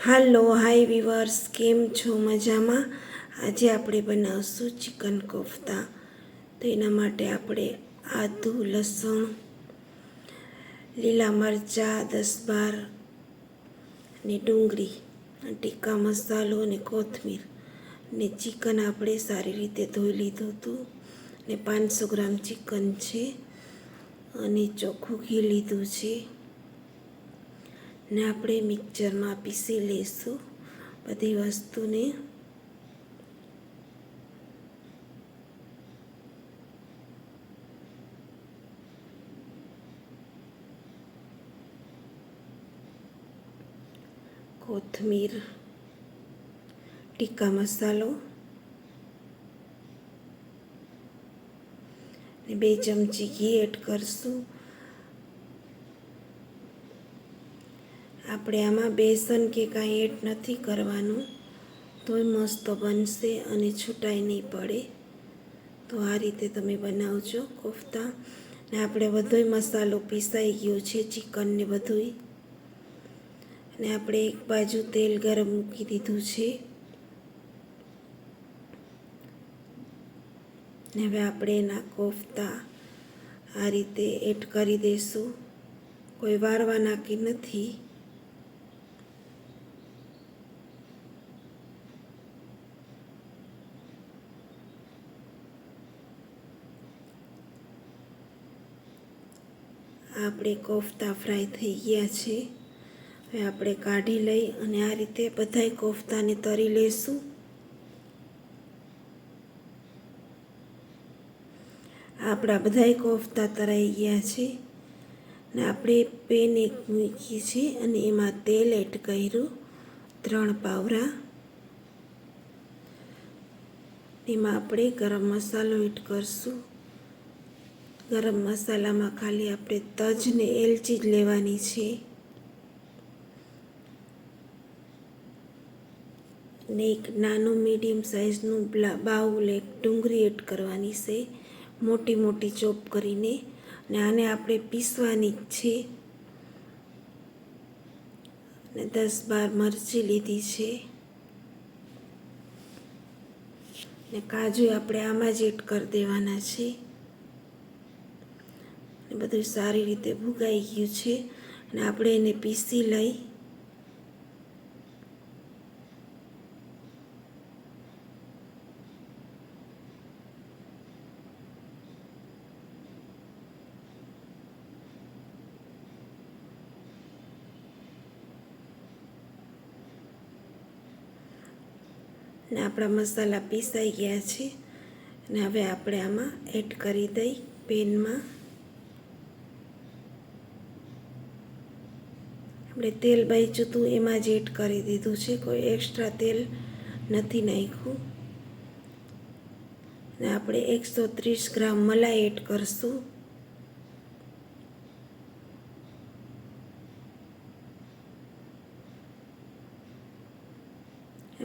હાલો હાય weavers, કેમ છો? મજામાં? આજે આપણે બનાવશું ચિકન કોફતા. તો એના માટે આપણે આદુ, લસણ, લીલા મરચાં 10-12 ને ડુંગળી, ટીકા મસાલો ને કોથમીર ને ચિકન આપણે સારી રીતે ધોઈ લીધું હતું ને 500 ગ્રામ ચિકન છે અને ચોખ્ખું ઘી લીધું છે ને આપણે મિક્સરમાં પીસી લઈશું બધી વસ્તુને. કોથમીર, ટીકા મસાલો ને 2 ચમચી ઘી એડ કરશું. આપણે આમાં બેસન કે કાંઈ એડ નથી કરવાનું, તોય મસ્ત બનશે અને છૂટાઈ નહીં પડે. તો આ રીતે તમે બનાવજો કોફતા. ને આપણે બધોય મસાલો પીસાઈ ગયો છે, ચિકન ને બધુંય. ને આપણે એક બાજુ તેલ ગરમ મૂકી દીધું છે ને હવે આપણે એના કોફતા આ રીતે એડ કરી દઈશું. કોઈ વારવા નાખી નથી. આપણે કોફતા ફ્રાય થઈ ગયા છે. હવે આપણે કાઢી લઈ અને આ રીતે બધાય કોફતાને તળી લઈશું. આપણા બધાય કોફતા તળાઈ ગયા છે ને આપણે પેન એક મૂકી છે અને એમાં તેલ એડ કર્યું 3 પાવરા. એમાં આપણે ગરમ મસાલો એડ કરશું. ગરમ મસાલામાં ખાલી આપણે તજ ને એલચી જ લેવાની છે ને એક નાનું મીડિયમ સાઇઝનું બાઉલ એક ડુંગળી એડ કરવાની છે, મોટી મોટી ચોપ કરીને. ને આને આપણે પીસવાની જ છે ને 10-12 મરચી લીધી છે ને કાજુ આપણે આમાં જ એડ કરી દેવાના છે. ને બધું સારી રીતે ભૂગાઈ ગયું છે અને આપણે એને પીસી લઈ. ને આપણા મસાલા પીસાઈ ગયા છે ને હવે આપણે આમાં એડ કરી દઈ પેનમાં. આપણે તેલ બાચ્યું હતું એમાં જ એડ કરી દીધું છે, કોઈ એક્સ્ટ્રા તેલ નથી નાખ્યું. ને આપણે 130 ગ્રામ મલાઈ એડ કરશું.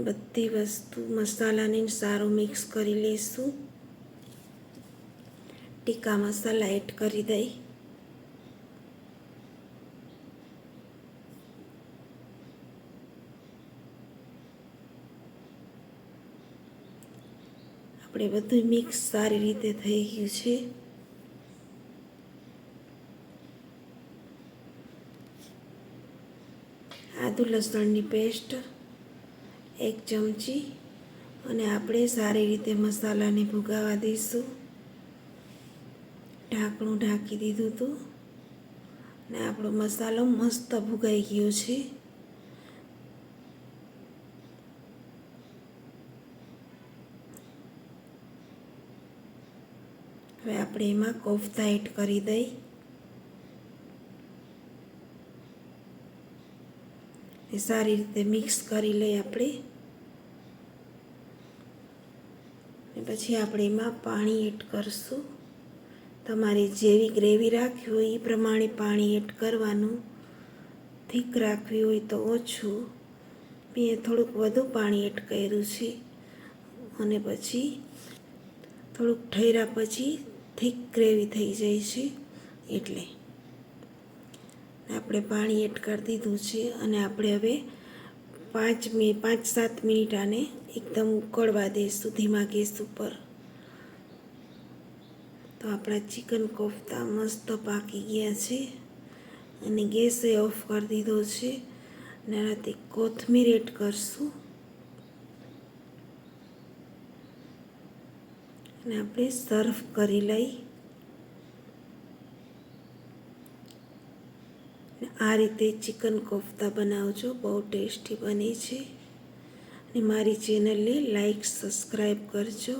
બધી વસ્તુ મસાલાને સારું મિક્સ કરી લઈશું. ટીકા મસાલા એડ કરી દઈ. આપણે બધું મિક્સ સારી રીતે થઈ ગયું છે. આદુ લસણની પેસ્ટ 1 ચમચી અને આપણે સારી રીતે મસાલાને ભૂગાવા દઈશું. ઢાંકણું ઢાંકી દીધું હતું ને આપણો મસાલો મસ્ત ભૂગાઈ ગયો છે. હવે આપણે એમાં કોફતા એડ કરી દઈ. એ સારી રીતે મિક્સ કરી લઈ આપણે. પછી આપણે એમાં પાણી એડ કરશું. તમારે જેવી ગ્રેવી રાખવી હોય એ પ્રમાણે પાણી એડ કરવાનું. થીક રાખવી હોય તો ઓછું. મેં થોડુંક વધુ પાણી એડ કર્યું છે અને પછી થોડુંક ઠર્યા પછી થીક ગ્રેવી થઈ જાય છે એટલે આપણે પાણી એડ કરી દીધું છે અને આપણે હવે 5-7 મિનિટ આને એકદમ ઉકળવા દઈશું ધીમા ગેસ ઉપર. તો આપણા ચિકન કોફતા મસ્ત પાકી ગયા છે અને ગેસે ઓફ કરી દીધો છે. અને આનાથી કોથમીર એડ કરશું અને આપણે સર્વ કરી લઈ. આ રીતે ચિકન કોફતા બનાવજો, બહુ ટેસ્ટી બને છે. અને મારી ચેનલને લાઈક સબસ્ક્રાઈબ કરજો.